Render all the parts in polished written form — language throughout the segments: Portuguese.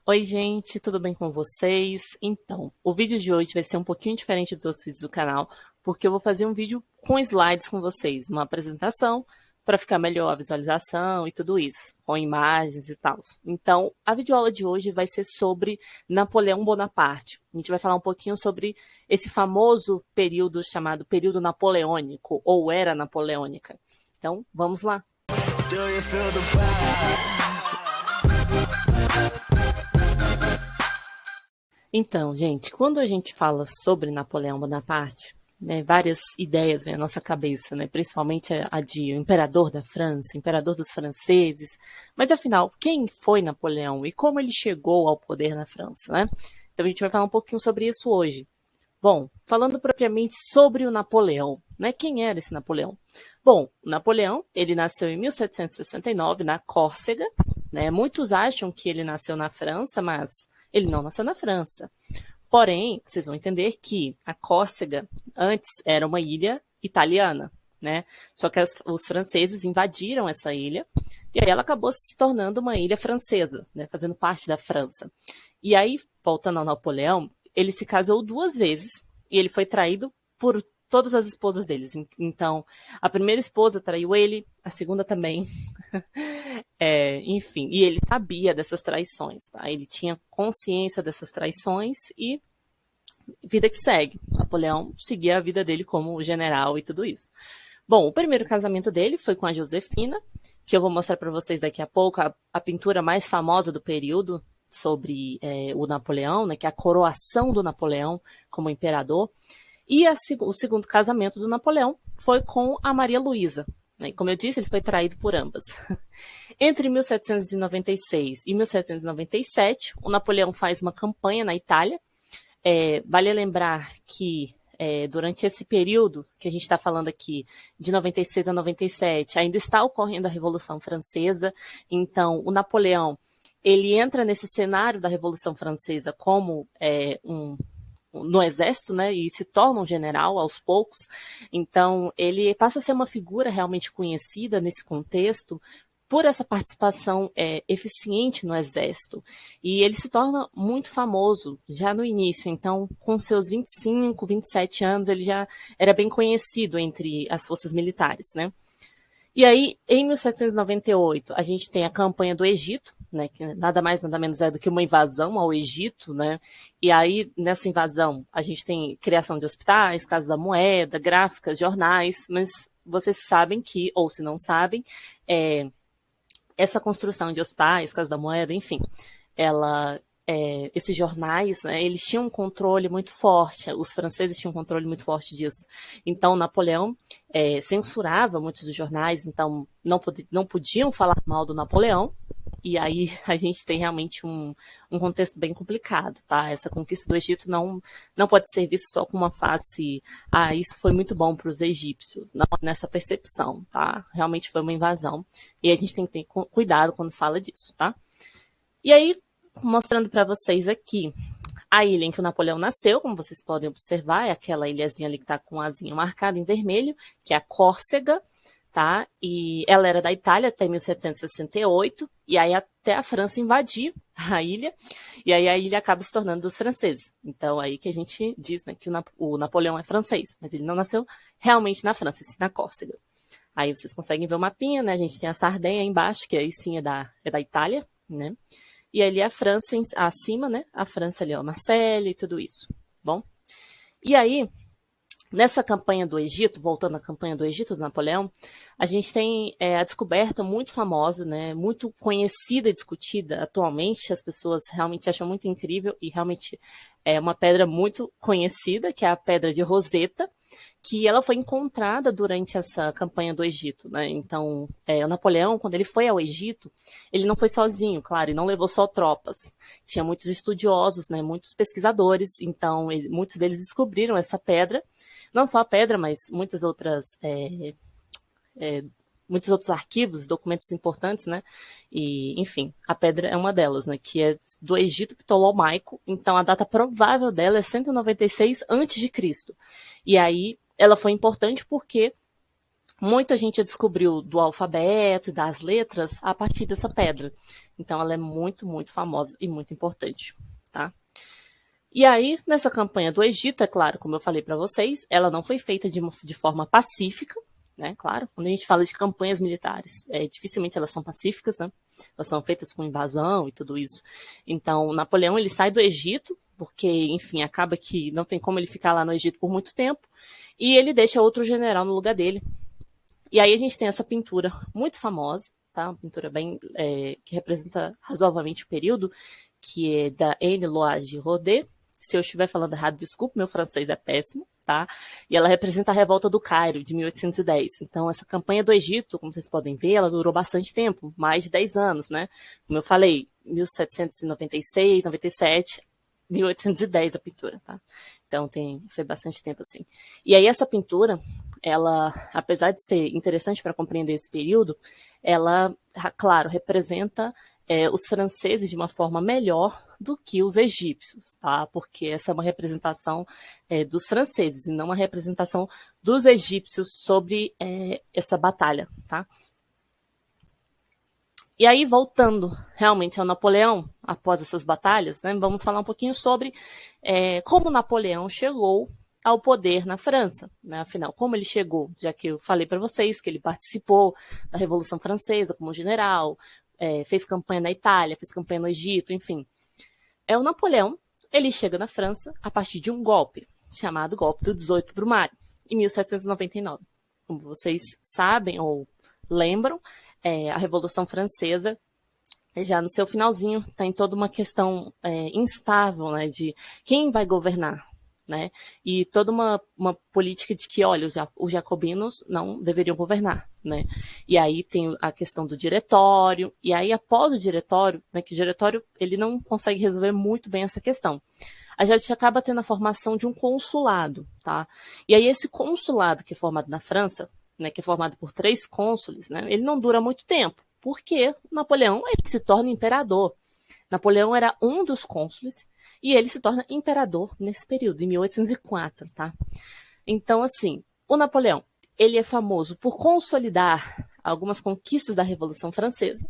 Oi, gente, tudo bem com vocês? Então, o vídeo de hoje vai ser um pouquinho diferente dos outros vídeos do canal, porque eu vou fazer um vídeo com slides com vocês, uma apresentação para ficar melhor a visualização e tudo isso, com imagens e tal. Então, a videoaula de hoje vai ser sobre Napoleão Bonaparte. A gente vai falar um pouquinho sobre esse famoso período chamado período napoleônico, ou era napoleônica. Então, vamos lá. Do you feel the Então, gente, quando a gente fala sobre Napoleão Bonaparte, né, várias ideias vêm à nossa cabeça, né, principalmente a de imperador da França, imperador dos franceses. Mas afinal, quem foi Napoleão e como ele chegou ao poder na França, né? Então a gente vai falar um pouquinho sobre isso hoje. Bom, falando propriamente sobre o Napoleão, né? Quem era esse Napoleão? Bom, o Napoleão, ele nasceu em 1769 na Córcega, né? Muitos acham que ele nasceu na França, mas ele não nasceu na França. Porém, vocês vão entender que a Córcega antes era uma ilha italiana, né? Só que os franceses invadiram essa ilha e aí ela acabou se tornando uma ilha francesa, né? Fazendo parte da França. E aí, voltando ao Napoleão, ele se casou 2 vezes e ele foi traído por todas as esposas deles. Então, a primeira esposa traiu ele, a segunda também. Enfim, e ele sabia dessas traições, tá? Ele tinha consciência dessas traições e vida que segue. Napoleão seguia a vida dele como general e tudo isso. Bom, o primeiro casamento dele foi com a Josefina, que eu vou mostrar para vocês daqui a pouco, a pintura mais famosa do período sobre o Napoleão, né, que é a coroação do Napoleão como imperador. E o segundo casamento do Napoleão foi com a Maria Luísa. Né? Como eu disse, ele foi traído por ambas. Entre 1796 e 1797, o Napoleão faz uma campanha na Itália. Vale lembrar que durante esse período que a gente está falando aqui, de 96 a 97, ainda está ocorrendo a Revolução Francesa. Então, o Napoleão ele entra nesse cenário da Revolução Francesa como no exército, né, e se torna um general aos poucos. Então, ele passa a ser uma figura realmente conhecida nesse contexto por essa participação eficiente no exército. E ele se torna muito famoso já no início. Então, com seus 25, 27 anos, ele já era bem conhecido entre as forças militares, né? E aí, em 1798, a gente tem a campanha do Egito, né, que nada mais, nada menos é do que uma invasão ao Egito, né? E aí, nessa invasão, a gente tem criação de hospitais, Casa da Moeda, gráficas, jornais, mas vocês sabem que, ou se não sabem, essa construção de hospitais, Casa da Moeda, enfim, esses jornais, né, eles tinham um controle muito forte, os franceses tinham um controle muito forte disso. Então, Napoleão censurava muitos dos jornais, então não podiam falar mal do Napoleão, e aí a gente tem realmente um contexto bem complicado, tá? Essa conquista do Egito não pode ser visto só com uma face, isso foi muito bom para os egípcios, não nessa percepção, tá? Realmente foi uma invasão, e a gente tem que ter cuidado quando fala disso, tá? E aí, mostrando para vocês aqui a ilha em que o Napoleão nasceu, como vocês podem observar, é aquela ilhazinha ali que está com um azinho marcado em vermelho, que é a Córcega, tá? E ela era da Itália até 1768, e aí até a França invadir a ilha, e aí a ilha acaba se tornando dos franceses. Então aí que a gente diz, né, que o Napoleão é francês, mas ele não nasceu realmente na França, sim na Córcega. Aí vocês conseguem ver o mapinha, né? A gente tem a Sardenha aí embaixo, que aí sim é da Itália, né? E ali a França acima, né? A França ali, ó, Marseille e tudo isso. Bom? E aí, nessa campanha do Egito, voltando à campanha do Egito do Napoleão, a gente tem a descoberta muito famosa, né, muito conhecida e discutida atualmente, as pessoas realmente acham muito incrível e realmente é uma pedra muito conhecida, que é a Pedra de Roseta, que ela foi encontrada durante essa campanha do Egito, né? Então, o Napoleão, quando ele foi ao Egito, ele não foi sozinho, claro, e não levou só tropas. Tinha muitos estudiosos, né? Muitos pesquisadores, então muitos deles descobriram essa pedra, não só a pedra, mas muitos outros arquivos, documentos importantes, né? E, enfim, a pedra é uma delas, né? Que é do Egito Ptolomaico. Então, a data provável dela é 196 a.C. E aí, ela foi importante porque Muita gente descobriu do alfabeto e das letras a partir dessa pedra. Então, ela é muito, muito famosa e muito importante, tá? E aí, nessa campanha do Egito, é claro, como eu falei para vocês, ela não foi feita de forma pacífica, né? Claro, quando a gente fala de campanhas militares, dificilmente elas são pacíficas, né? Elas são feitas com invasão e tudo isso. Então, Napoleão, ele sai do Egito, porque, enfim, acaba que não tem como ele ficar lá no Egito por muito tempo, e ele deixa outro general no lugar dele. E aí a gente tem essa pintura muito famosa, tá? Uma pintura bem que representa razoavelmente o período, que é da Anne-Loage Rodet. Se eu estiver falando errado, desculpe, meu francês é péssimo, tá? E ela representa a revolta do Cairo, de 1810. Então, essa campanha do Egito, como vocês podem ver, ela durou bastante tempo, mais de 10 anos, né? Como eu falei, 1796, 97, 1810 a pintura, tá? Então, foi bastante tempo assim. E aí, essa pintura, ela, apesar de ser interessante para compreender esse período, ela, claro, representa os franceses de uma forma melhor do que os egípcios, tá? Porque essa é uma representação dos franceses e não uma representação dos egípcios sobre essa batalha, tá? E aí, voltando realmente ao Napoleão, após essas batalhas, né, vamos falar um pouquinho sobre como Napoleão chegou ao poder na França, né? Afinal, como ele chegou, já que eu falei para vocês que ele participou da Revolução Francesa como general, fez campanha na Itália, fez campanha no Egito, enfim. O Napoleão, ele chega na França a partir de um golpe, chamado golpe do 18 Brumário, em 1799. Como vocês sabem ou lembram, a Revolução Francesa, já no seu finalzinho, tem toda uma questão instável, né, de quem vai governar, né, e toda uma política de que, olha, os jacobinos não deveriam governar, né, e aí tem a questão do diretório, e aí após o diretório, né, que o diretório, ele não consegue resolver muito bem essa questão. A gente acaba tendo a formação de um consulado, tá, e aí esse consulado que é formado na França, né, que é formado por 3 cônsules, né, ele não dura muito tempo, porque Napoleão ele se torna imperador. Napoleão era um dos cônsules e ele se torna imperador nesse período, em 1804, tá? Então, assim, o Napoleão, ele é famoso por consolidar algumas conquistas da Revolução Francesa,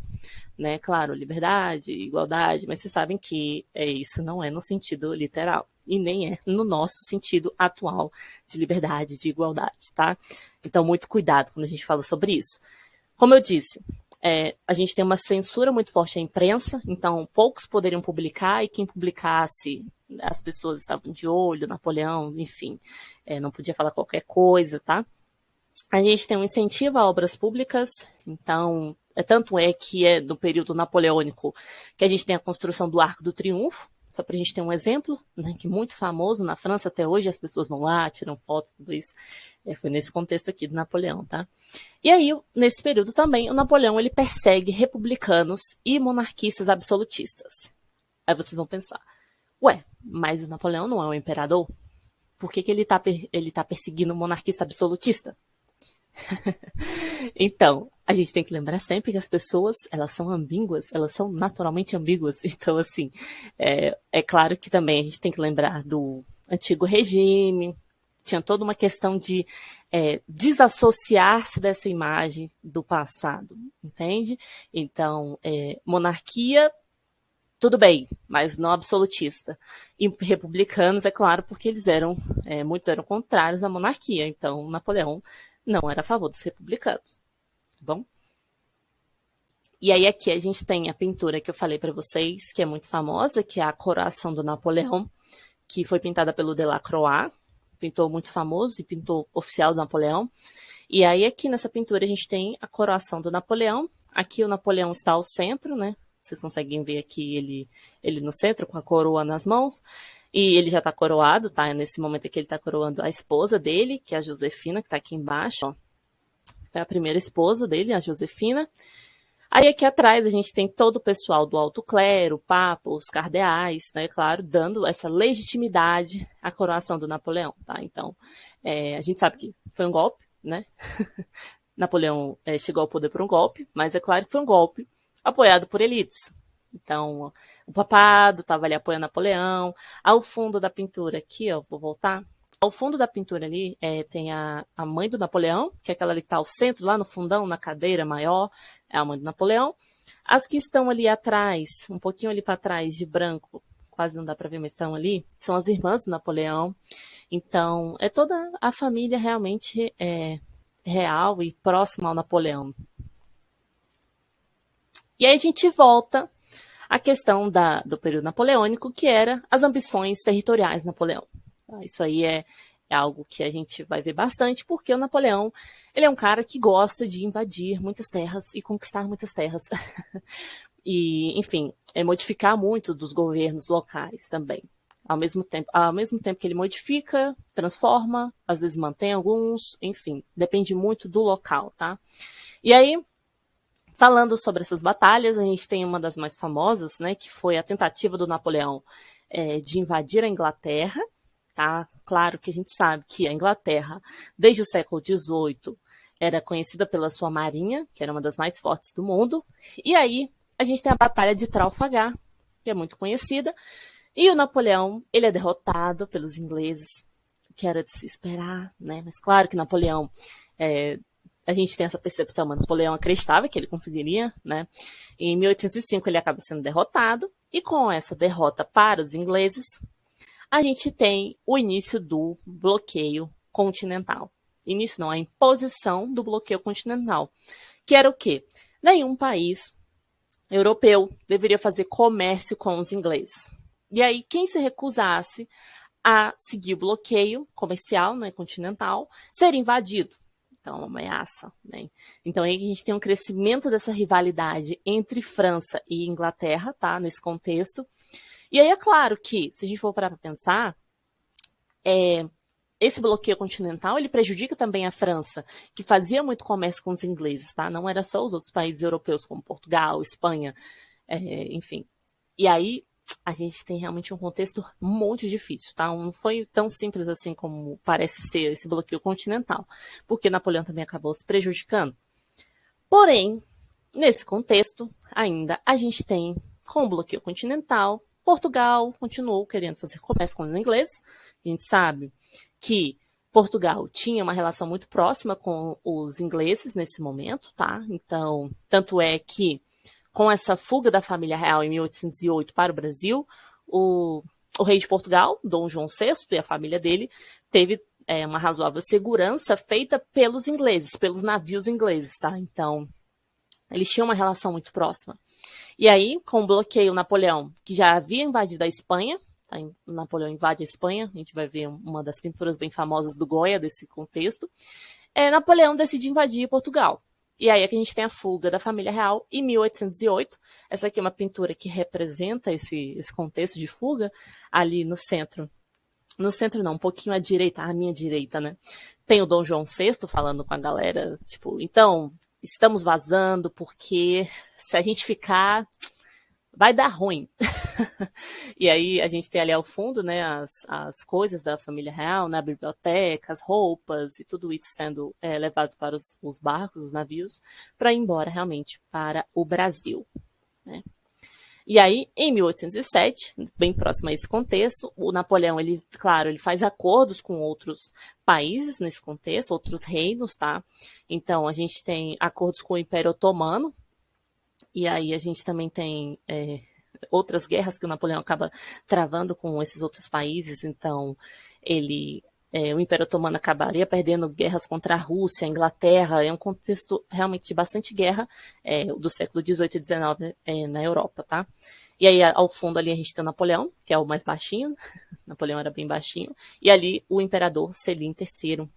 né? Claro, liberdade, igualdade, mas vocês sabem que isso não é no sentido literal e nem é no nosso sentido atual de liberdade, de igualdade, tá? Então, muito cuidado quando a gente fala sobre isso. Como eu disse, a gente tem uma censura muito forte à imprensa, então poucos poderiam publicar, e quem publicasse, as pessoas estavam de olho, Napoleão, enfim, não podia falar qualquer coisa, tá? A gente tem um incentivo a obras públicas, então, tanto é que é do período napoleônico que a gente tem a construção do Arco do Triunfo, só para a gente ter um exemplo, né, que é muito famoso na França até hoje, as pessoas vão lá, tiram fotos, tudo isso. Foi nesse contexto aqui do Napoleão, tá? E aí, nesse período também, o Napoleão ele persegue republicanos e monarquistas absolutistas. Aí vocês vão pensar, ué, mas o Napoleão não é um imperador? Por que ele tá perseguindo um monarquista absolutista? Então, a gente tem que lembrar sempre que as pessoas, elas são ambíguas, elas são naturalmente ambíguas. Então, assim, é claro que também a gente tem que lembrar do antigo regime, tinha toda uma questão de desassociar-se dessa imagem do passado, entende? Então, monarquia, tudo bem, mas não absolutista. E republicanos, é claro, porque eles muitos eram contrários à monarquia. Então, Napoleão não era a favor dos republicanos, tá bom? E aí aqui a gente tem a pintura que eu falei para vocês, que é muito famosa, que é a Coroação do Napoleão, que foi pintada pelo Delacroix, pintor muito famoso e pintor oficial do Napoleão. E aí aqui nessa pintura a gente tem a Coroação do Napoleão. Aqui o Napoleão está ao centro, né? Vocês conseguem ver aqui ele no centro, com a coroa nas mãos. E ele já está coroado, tá? Nesse momento aqui ele está coroando a esposa dele, que é a Josefina, que está aqui embaixo, ó. É a primeira esposa dele, a Josefina. Aí aqui atrás a gente tem todo o pessoal do alto clero, o Papa, os cardeais, né, claro, dando essa legitimidade à coroação do Napoleão, tá? Então, a gente sabe que foi um golpe, né? Napoleão chegou ao poder por um golpe, mas é claro que foi um golpe apoiado por elites. Então, o papado estava ali apoiando Napoleão. Ao fundo da pintura aqui, ó, vou voltar, Ao fundo da pintura ali tem a mãe do Napoleão, que é aquela ali que está ao centro, lá no fundão, na cadeira maior, é a mãe do Napoleão. As que estão ali atrás, um pouquinho ali para trás, de branco, quase não dá para ver, mas estão ali, são as irmãs do Napoleão. Então, é toda a família realmente real e próxima ao Napoleão. E aí a gente volta à questão do período napoleônico, que era as ambições territoriais de Napoleão. Isso aí é algo que a gente vai ver bastante, porque o Napoleão ele é um cara que gosta de invadir muitas terras e conquistar muitas terras. E, enfim, modificar muito dos governos locais também. Ao mesmo tempo que ele modifica, transforma, às vezes mantém alguns, enfim, depende muito do local, tá? E aí, falando sobre essas batalhas, a gente tem uma das mais famosas, né, que foi a tentativa do Napoleão de invadir a Inglaterra, tá? Claro que a gente sabe que a Inglaterra, desde o século XVIII, era conhecida pela sua marinha, que era uma das mais fortes do mundo, e aí a gente tem a Batalha de Trafalgar, que é muito conhecida, e o Napoleão, ele é derrotado pelos ingleses, que era de se esperar, né? Mas claro que Napoleão, a gente tem essa percepção, mas Napoleão acreditava que ele conseguiria, né? Em 1805 ele acaba sendo derrotado, e com essa derrota para os ingleses, a gente tem o início do bloqueio continental. Início não, a imposição do bloqueio continental, que era o quê? Nenhum país europeu deveria fazer comércio com os ingleses. E aí, quem se recusasse a seguir o bloqueio comercial, né, continental, seria invadido. Então, uma ameaça. Né? Então, aí a gente tem um crescimento dessa rivalidade entre França e Inglaterra, tá, nesse contexto. E aí é claro que, se a gente for parar para pensar, esse bloqueio continental, ele prejudica também a França, que fazia muito comércio com os ingleses, tá? Não era só os outros países europeus, como Portugal, Espanha, enfim. E aí, a gente tem realmente um contexto muito difícil, tá? Não foi tão simples assim como parece ser esse bloqueio continental, porque Napoleão também acabou se prejudicando. Porém, nesse contexto, ainda a gente tem, com o bloqueio continental, Portugal continuou querendo fazer comércio com os ingleses. A gente sabe que Portugal tinha uma relação muito próxima com os ingleses nesse momento, tá? Então, tanto é que com essa fuga da família real em 1808 para o Brasil, o rei de Portugal, Dom João VI, e a família dele, teve uma razoável segurança feita pelos ingleses, pelos navios ingleses, tá? Então, eles tinham uma relação muito próxima. E aí, com o bloqueio, Napoleão, que já havia invadido a Espanha, tá? Napoleão invade a Espanha, a gente vai ver uma das pinturas bem famosas do Goya desse contexto. Napoleão decide invadir Portugal. E aí é que a gente tem a fuga da família real em 1808. Essa aqui é uma pintura que representa esse contexto de fuga ali no centro. No centro não, um pouquinho à direita, à minha direita, né? Tem o Dom João VI falando com a galera, tipo, então, estamos vazando porque se a gente ficar, vai dar ruim. E aí a gente tem ali ao fundo, né, as coisas da família real, na biblioteca, as roupas e tudo isso sendo levados para os barcos, os navios, para ir embora realmente para o Brasil. Né? E aí, em 1807, bem próximo a esse contexto, o Napoleão, ele faz acordos com outros países nesse contexto, outros reinos, tá? Então, a gente tem acordos com o Império Otomano, e aí a gente também tem outras guerras que o Napoleão acaba travando com esses outros países, então o Império Otomano acabaria perdendo guerras contra a Rússia, a Inglaterra, é um contexto realmente de bastante guerra do século XVIII e XIX na Europa, tá? E aí, ao fundo ali, a gente tem o Napoleão, que é o mais baixinho, Napoleão era bem baixinho, e ali o imperador Selim III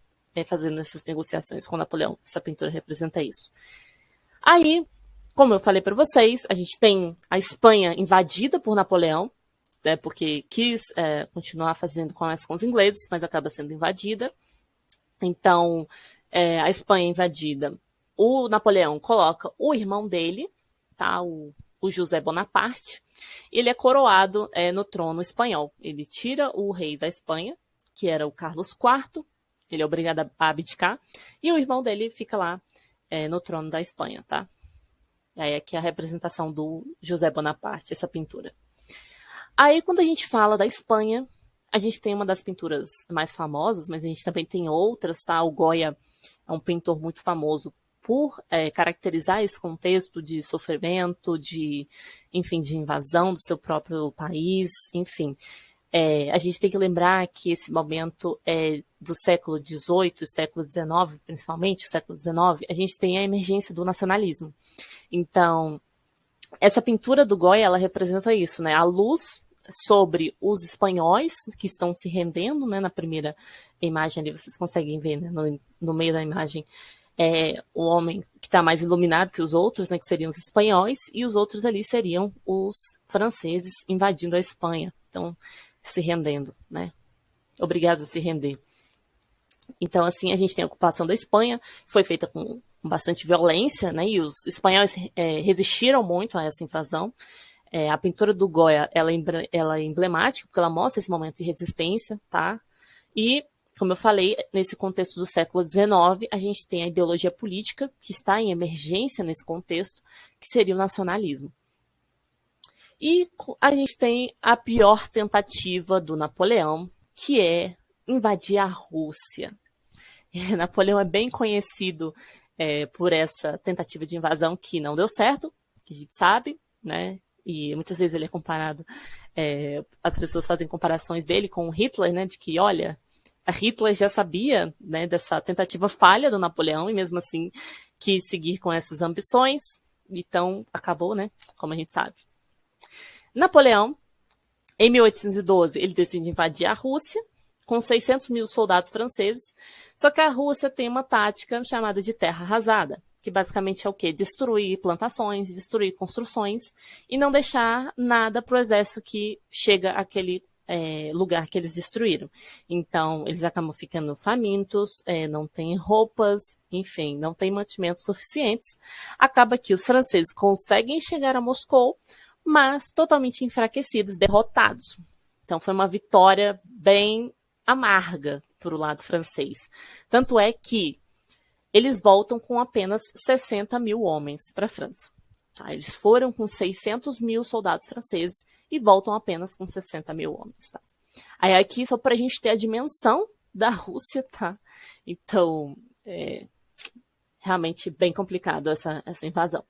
fazendo essas negociações com Napoleão, essa pintura representa isso. Aí, como eu falei para vocês, a gente tem a Espanha invadida por Napoleão, né, porque quis continuar fazendo comércio com os ingleses, mas acaba sendo invadida. Então, a Espanha invadida, o Napoleão coloca o irmão dele, tá, o José Bonaparte, e ele é coroado no trono espanhol. Ele tira o rei da Espanha, que era o Carlos IV, ele é obrigado a abdicar, e o irmão dele fica lá no trono da Espanha, tá? Aí aqui é a representação do José Bonaparte, essa pintura. Aí, quando a gente fala da Espanha, a gente tem uma das pinturas mais famosas, mas a gente também tem outras, tá? O Goya é um pintor muito famoso por caracterizar esse contexto de sofrimento, enfim, de invasão do seu próprio país, enfim. A gente tem que lembrar que esse momento do século XVIII, século XIX, principalmente, o século XIX, a gente tem a emergência do nacionalismo. Então, essa pintura do Goya, ela representa isso, né? A luz sobre os espanhóis que estão se rendendo, né? Na primeira imagem ali, vocês conseguem ver, né? No meio da imagem, o homem que está mais iluminado que os outros, né? Que seriam os espanhóis, e os outros ali seriam os franceses invadindo a Espanha. Então, se rendendo, né? Obrigados a se render. Então, assim, a gente tem a ocupação da Espanha, que foi feita com bastante violência, né? E os espanhóis resistiram muito a essa invasão. A pintura do Goya, ela é emblemática, porque ela mostra esse momento de resistência, tá? E, como eu falei, nesse contexto do século XIX, a gente tem a ideologia política, que está em emergência nesse contexto, que seria o nacionalismo. E a gente tem a pior tentativa do Napoleão, que é invadir a Rússia. Napoleão é bem conhecido por essa tentativa de invasão que não deu certo, que a gente sabe, né? E muitas vezes ele é comparado, as pessoas fazem comparações dele com Hitler, né? De que, olha, a Hitler já sabia, né, dessa tentativa falha do Napoleão e mesmo assim quis seguir com essas ambições. Então, acabou, né? Como a gente sabe. Napoleão, em 1812, ele decide invadir a Rússia com 600 mil soldados franceses, só que a Rússia tem uma tática chamada de terra arrasada, que basicamente é o quê? Destruir plantações, destruir construções e não deixar nada para o exército que chega àquele lugar que eles destruíram. Então, eles acabam ficando famintos, não têm roupas, enfim, não têm mantimentos suficientes. Acaba que os franceses conseguem chegar a Moscou, mas totalmente enfraquecidos, derrotados. Então, foi uma vitória bem amarga para o lado francês. Tanto é que eles voltam com apenas 60 mil homens para a França. Tá? Eles foram com 600 mil soldados franceses e voltam apenas com 60 mil homens. Tá? Aí aqui, só para a gente ter a dimensão da Rússia, tá? Então, realmente bem complicado essa invasão.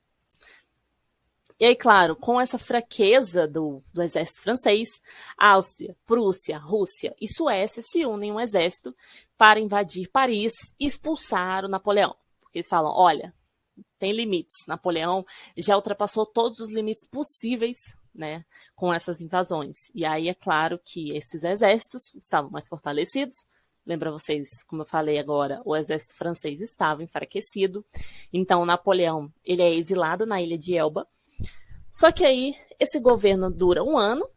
E aí, claro, com essa fraqueza do exército francês, Áustria, Prússia, Rússia e Suécia se unem um exército para invadir Paris e expulsar o Napoleão. Porque eles falam, olha, tem limites. Napoleão já ultrapassou todos os limites possíveis, né, com essas invasões. E aí é claro que esses exércitos estavam mais fortalecidos. Lembra vocês, como eu falei agora, o exército francês estava enfraquecido. Então, Napoleão ele é exilado na ilha de Elba. Só que aí, esse governo dura um ano,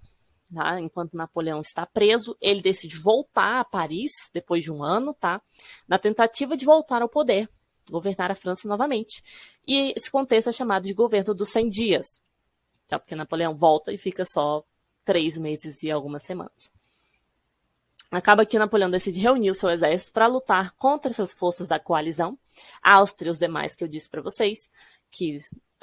tá? Enquanto Napoleão está preso, ele decide voltar a Paris depois de um ano, tá? Na tentativa de voltar ao poder, governar a França novamente. E esse contexto é chamado de governo dos 100 dias, tá? Porque Napoleão volta e fica só 3 meses e algumas semanas. Acaba que Napoleão decide reunir o seu exército para lutar contra essas forças da coalizão, a Áustria e os demais que eu disse para vocês, que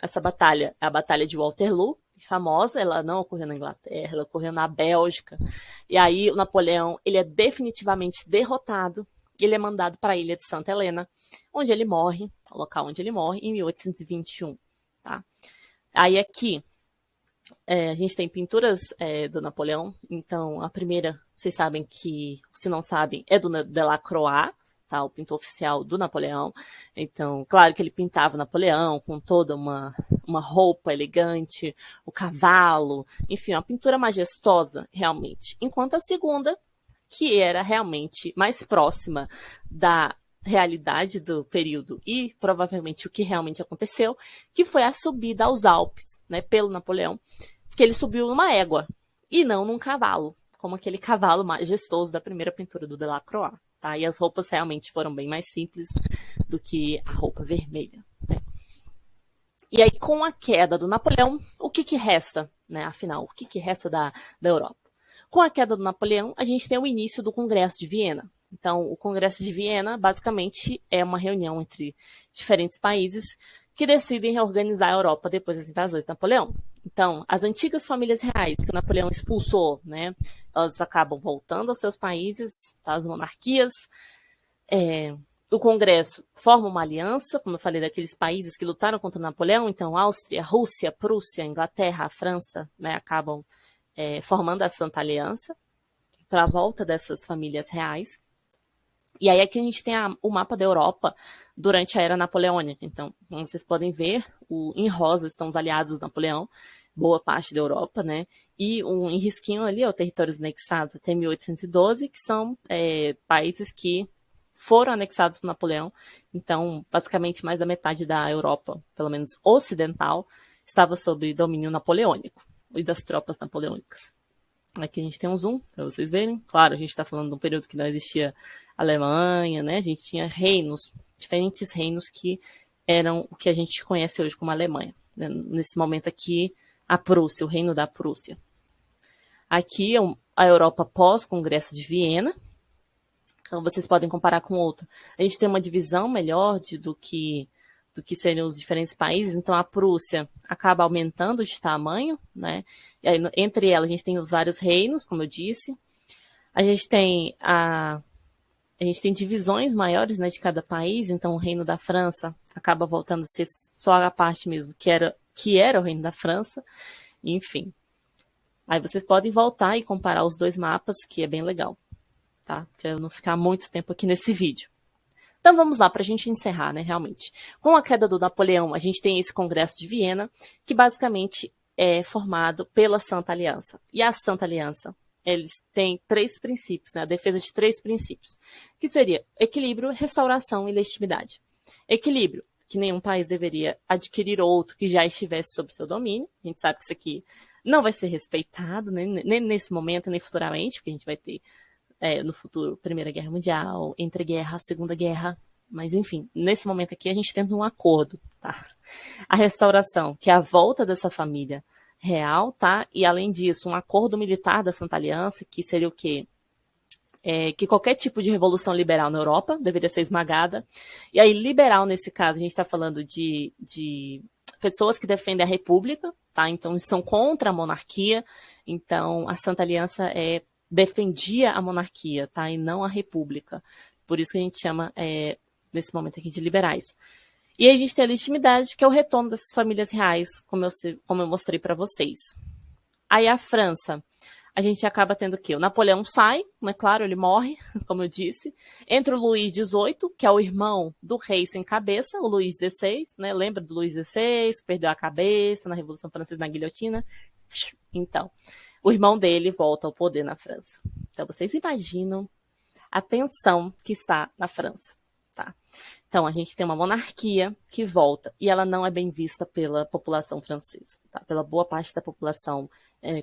essa batalha é a Batalha de Waterloo, famosa, ela não ocorreu na Inglaterra, ela ocorreu na Bélgica. E aí o Napoleão ele é definitivamente derrotado, ele é mandado para a ilha de Santa Helena, onde ele morre, o local onde ele morre, em 1821. Tá? Aí aqui a gente tem pinturas do Napoleão. Então, a primeira, vocês sabem que, se não sabem, é do Delacroix, tá? O pintor oficial do Napoleão. Então, claro que ele pintava o Napoleão com toda uma roupa elegante, o cavalo, enfim, uma pintura majestosa, realmente. Enquanto a segunda, que era realmente mais próxima da realidade do período e provavelmente o que realmente aconteceu, que foi a subida aos Alpes, né, pelo Napoleão, que ele subiu numa égua e não num cavalo, como aquele cavalo majestoso da primeira pintura do Delacroix, tá? E as roupas realmente foram bem mais simples do que a roupa vermelha, né? E aí, com a queda do Napoleão, o que resta, né? Afinal, o que resta da Europa? Com a queda do Napoleão, a gente tem o início do Congresso de Viena. Então, o Congresso de Viena, basicamente, é uma reunião entre diferentes países que decidem reorganizar a Europa depois das invasões de Napoleão. Então, as antigas famílias reais que o Napoleão expulsou, né, elas acabam voltando aos seus países, tá, as monarquias. O Congresso forma uma aliança, como eu falei, daqueles países que lutaram contra o Napoleão, então Áustria, Rússia, Prússia, Inglaterra, França, né, acabam formando a Santa Aliança para a volta dessas famílias reais. E aí aqui a gente tem o mapa da Europa durante a era napoleônica. Então, como vocês podem ver, em rosa estão os aliados do Napoleão, boa parte da Europa, né? E em risquinho ali é o territórios anexados até 1812, que são países que foram anexados por Napoleão. Então, basicamente, mais da metade da Europa, pelo menos ocidental, estava sob domínio napoleônico e das tropas napoleônicas. Aqui a gente tem um zoom para vocês verem. Claro, a gente está falando de um período que não existia Alemanha, né? A gente tinha reinos, diferentes reinos que eram o que a gente conhece hoje como Alemanha. Né? Nesse momento aqui, a Prússia, o reino da Prússia. Aqui é a Europa pós-Congresso de Viena. Então vocês podem comparar com outro. A gente tem uma divisão melhor do que seriam os diferentes países. Então, a Prússia acaba aumentando de tamanho, né? E aí, entre elas, a gente tem os vários reinos, como eu disse. A gente tem divisões maiores, né, de cada país. Então, o reino da França acaba voltando a ser só a parte mesmo que era o reino da França. Enfim. Aí vocês podem voltar e comparar os dois mapas, que é bem legal, tá? Para eu não ficar muito tempo aqui nesse vídeo. Então vamos lá, para a gente encerrar, né, realmente. Com a queda do Napoleão, a gente tem esse Congresso de Viena, que basicamente é formado pela Santa Aliança. E a Santa Aliança, eles têm 3 princípios, né, a defesa de 3 princípios, que seria equilíbrio, restauração e legitimidade. Equilíbrio, que nenhum país deveria adquirir outro que já estivesse sob seu domínio. A gente sabe que isso aqui não vai ser respeitado, né, nem nesse momento, nem futuramente, porque a gente vai ter no futuro, Primeira Guerra Mundial, entre guerra, Segunda Guerra, mas enfim, nesse momento aqui a gente tenta um acordo, tá? A restauração, que é a volta dessa família real, tá? E além disso, um acordo militar da Santa Aliança, que seria o quê? Que qualquer tipo de revolução liberal na Europa deveria ser esmagada. E aí, liberal, nesse caso, a gente está falando de pessoas que defendem a República, tá? Então, são contra a monarquia. Então, a Santa Aliança defendia a monarquia, tá? E não a república. Por isso que a gente chama, nesse momento aqui, de liberais. E aí a gente tem a legitimidade, que é o retorno dessas famílias reais, como eu mostrei para vocês. Aí a França, a gente acaba tendo o quê? O Napoleão sai, não é claro, ele morre, como eu disse. Entra o Luís XVIII, que é o irmão do rei sem cabeça, o Luís XVI, né? Lembra do Luís XVI, que perdeu a cabeça na Revolução Francesa, na guilhotina? Então, o irmão dele volta ao poder na França. Então, vocês imaginam a tensão que está na França, tá? Então, a gente tem uma monarquia que volta e ela não é bem vista pela população francesa, tá? Pela boa parte da população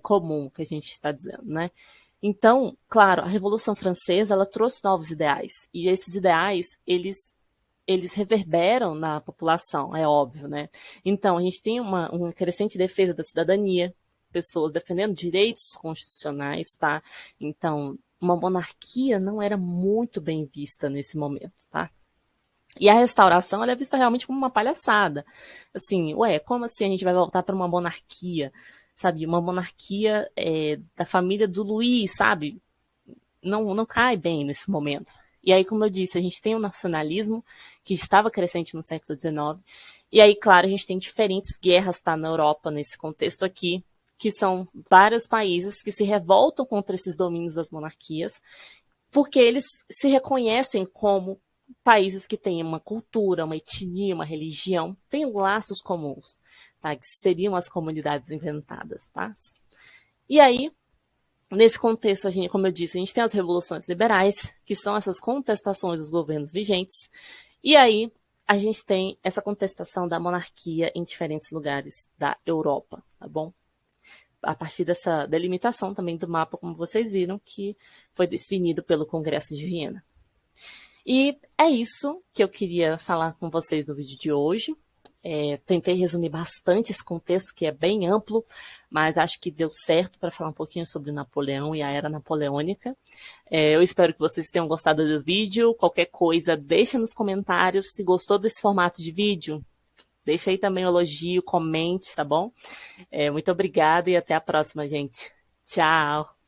comum, que a gente está dizendo, né? Então, claro, a Revolução Francesa, ela trouxe novos ideais. E esses ideais, eles reverberam na população, é óbvio, né? Então, a gente tem uma crescente defesa da cidadania, pessoas defendendo direitos constitucionais, tá? Então, uma monarquia não era muito bem vista nesse momento, tá? E a restauração, ela é vista realmente como uma palhaçada. Assim, como assim a gente vai voltar para uma monarquia? Sabe, uma monarquia da família do Luís, sabe? Não cai bem nesse momento. E aí, como eu disse, a gente tem um nacionalismo que estava crescente no século XIX. E aí, claro, a gente tem diferentes guerras, tá, na Europa, nesse contexto aqui, que são vários países que se revoltam contra esses domínios das monarquias, porque eles se reconhecem como países que têm uma cultura, uma etnia, uma religião, têm laços comuns, tá? Que seriam as comunidades inventadas, tá? E aí, nesse contexto, como eu disse, a gente tem as revoluções liberais, que são essas contestações dos governos vigentes, e aí a gente tem essa contestação da monarquia em diferentes lugares da Europa, tá bom? A partir dessa delimitação também do mapa, como vocês viram, que foi definido pelo Congresso de Viena. E é isso que eu queria falar com vocês no vídeo de hoje. Tentei resumir bastante esse contexto, que é bem amplo, mas acho que deu certo para falar um pouquinho sobre Napoleão e a Era Napoleônica. Eu espero que vocês tenham gostado do vídeo. Qualquer coisa, deixa nos comentários. Se gostou desse formato de vídeo, Deixa aí também o elogio, comente, tá bom? Muito obrigada e até a próxima, gente. Tchau!